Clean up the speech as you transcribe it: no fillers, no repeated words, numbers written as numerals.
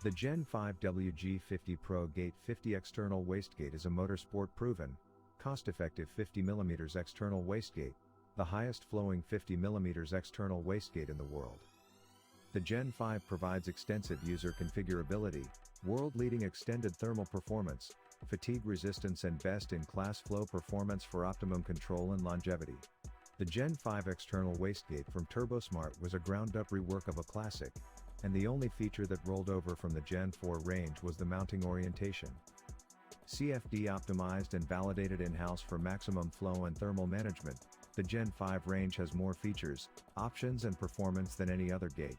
The GenV WG50 Pro-Gate50 External Wastegate is a motorsport-proven, cost-effective 50mm external wastegate, the highest flowing 50mm external wastegate in the world. The GenV provides extensive user configurability, world-leading extended thermal performance, fatigue resistance and best-in-class flow performance for optimum control and longevity. The GenV external wastegate from Turbosmart was a ground-up rework of a classic, and the only feature that rolled over from the Gen 4 range was the mounting orientation. CFD optimized and validated in-house for maximum flow and thermal management, the Gen 5 range has more features, options and performance than any other gate.